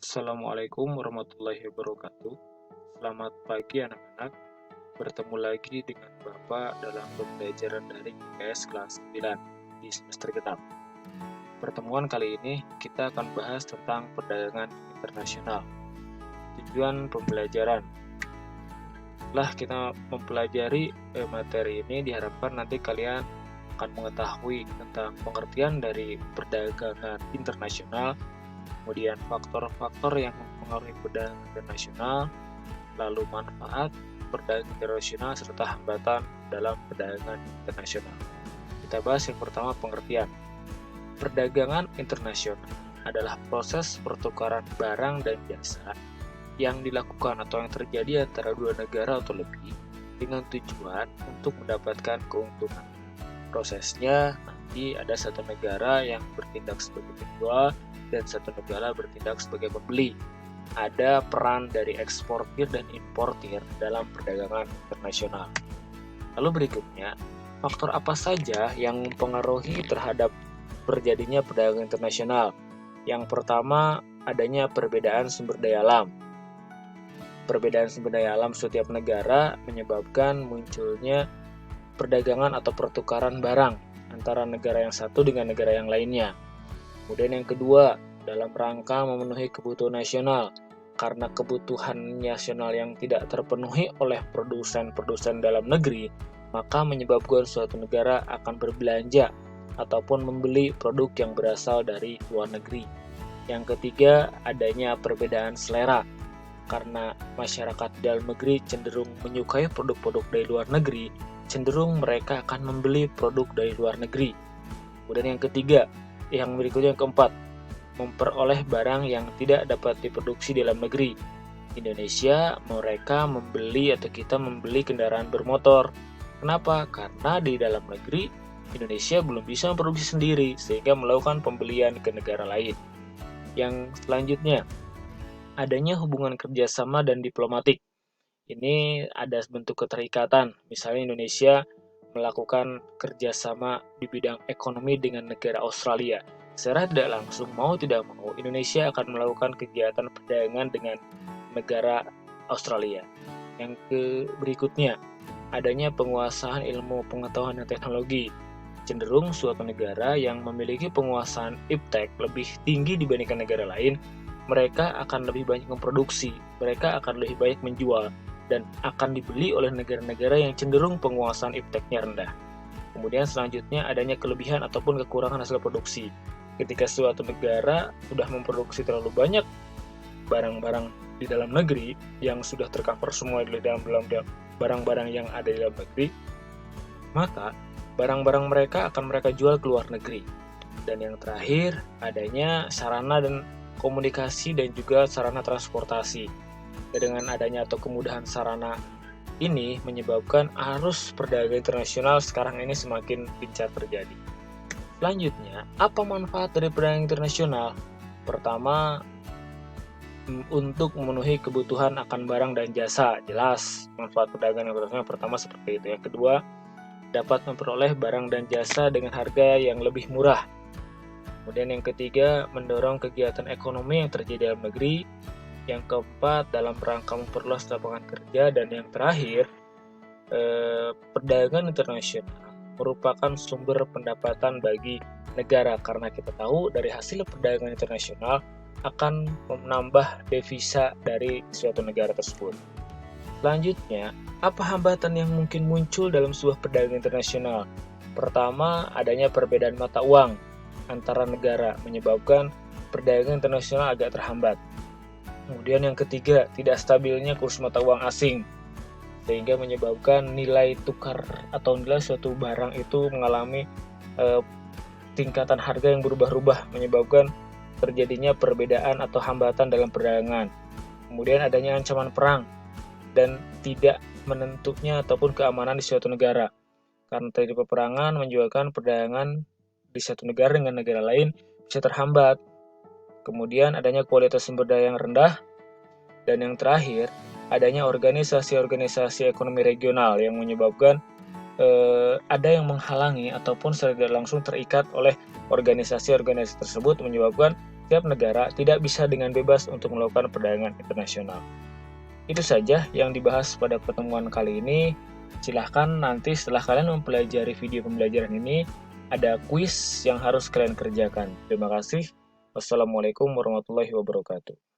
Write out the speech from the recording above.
Assalamualaikum warahmatullahi wabarakatuh. Selamat pagi anak-anak. Bertemu lagi dengan Bapak dalam pembelajaran daring IPS kelas 9 di semester genap. Pertemuan kali ini kita akan bahas tentang perdagangan internasional. Tujuan pembelajaran. Setelah kita mempelajari materi ini, diharapkan nanti kalian akan mengetahui tentang pengertian dari perdagangan internasional, kemudian faktor-faktor yang mempengaruhi perdagangan internasional, lalu manfaat perdagangan internasional serta hambatan dalam perdagangan internasional. Kita bahas yang pertama, pengertian. Perdagangan internasional adalah proses pertukaran barang dan jasa yang dilakukan atau yang terjadi antara dua negara atau lebih dengan tujuan untuk mendapatkan keuntungan. Prosesnya nanti ada satu negara yang bertindak sebagai penjual dan satu negara bertindak sebagai pembeli. Ada peran dari eksportir dan importir dalam perdagangan internasional. Lalu berikutnya, faktor apa saja yang mempengaruhi terhadap terjadinya perdagangan internasional? Yang pertama, adanya perbedaan sumber daya alam. Perbedaan sumber daya alam setiap negara menyebabkan munculnya perdagangan atau pertukaran barang antara negara yang satu dengan negara yang lainnya. Kemudian yang kedua, dalam rangka memenuhi kebutuhan nasional, karena kebutuhan nasional yang tidak terpenuhi oleh produsen-produsen dalam negeri, maka menyebabkan suatu negara akan berbelanja ataupun membeli produk yang berasal dari luar negeri. Yang ketiga, adanya perbedaan selera, karena masyarakat dalam negeri cenderung menyukai produk-produk dari luar negeri, cenderung mereka akan membeli produk dari luar negeri. Kemudian yang ketiga, yang berikutnya yang keempat, memperoleh barang yang tidak dapat diproduksi dalam negeri. Indonesia, mereka membeli atau kita membeli kendaraan bermotor. Kenapa? Karena di dalam negeri, Indonesia belum bisa memproduksi sendiri, sehingga melakukan pembelian ke negara lain. Yang selanjutnya, adanya hubungan kerjasama dan diplomatik. Ini ada bentuk keterikatan, misalnya Indonesia melakukan kerjasama di bidang ekonomi dengan negara Australia. Secara tidak langsung, mau tidak mau, Indonesia akan melakukan kegiatan perdagangan dengan negara Australia. Yang berikutnya, adanya penguasaan ilmu pengetahuan dan teknologi. Cenderung suatu negara yang memiliki penguasaan iptek lebih tinggi dibandingkan negara lain, mereka akan lebih banyak memproduksi, mereka akan lebih banyak menjual, dan akan dibeli oleh negara-negara yang cenderung penguasaan ipteknya rendah. Kemudian selanjutnya adanya kelebihan ataupun kekurangan hasil produksi. Ketika suatu negara sudah memproduksi terlalu banyak barang-barang di dalam negeri yang sudah tercover semua di dalam barang-barang yang ada di dalam negeri, maka barang-barang mereka akan mereka jual ke luar negeri. Dan yang terakhir, adanya sarana dan komunikasi dan juga sarana transportasi. Dengan adanya atau kemudahan sarana ini menyebabkan arus perdagangan internasional sekarang ini semakin gencar terjadi. Selanjutnya, apa manfaat dari perdagangan internasional? Pertama, untuk memenuhi kebutuhan akan barang dan jasa. Jelas, manfaat perdagangan internasional pertama seperti itu. Yang kedua, dapat memperoleh barang dan jasa dengan harga yang lebih murah. Kemudian yang ketiga, mendorong kegiatan ekonomi yang terjadi dalam negeri. Yang keempat, dalam rangka memperluas lapangan kerja. Dan yang terakhir, perdagangan internasional merupakan sumber pendapatan bagi negara, karena kita tahu dari hasil perdagangan internasional akan menambah devisa dari suatu negara tersebut. Selanjutnya, apa hambatan yang mungkin muncul dalam sebuah perdagangan internasional? Pertama, adanya perbedaan mata uang antara negara menyebabkan perdagangan internasional agak terhambat. Kemudian yang ketiga, tidak stabilnya kurs mata uang asing, sehingga menyebabkan nilai tukar atau nilai suatu barang itu mengalami tingkatan harga yang berubah-ubah, menyebabkan terjadinya perbedaan atau hambatan dalam perdagangan. Kemudian adanya ancaman perang dan tidak menentunya ataupun keamanan di suatu negara, karena terjadi peperangan menyebabkan perdagangan di satu negara dengan negara lain bisa terhambat. Kemudian adanya kualitas sumber daya yang rendah. Dan yang terakhir, adanya organisasi-organisasi ekonomi regional yang menyebabkan ada yang menghalangi ataupun secara tidak langsung terikat oleh organisasi-organisasi tersebut, menyebabkan setiap negara tidak bisa dengan bebas untuk melakukan perdagangan internasional. Itu saja yang dibahas pada pertemuan kali ini. Silahkan nanti setelah kalian mempelajari video pembelajaran ini, ada kuis yang harus kalian kerjakan. Terima kasih. Wassalamualaikum warahmatullahi wabarakatuh.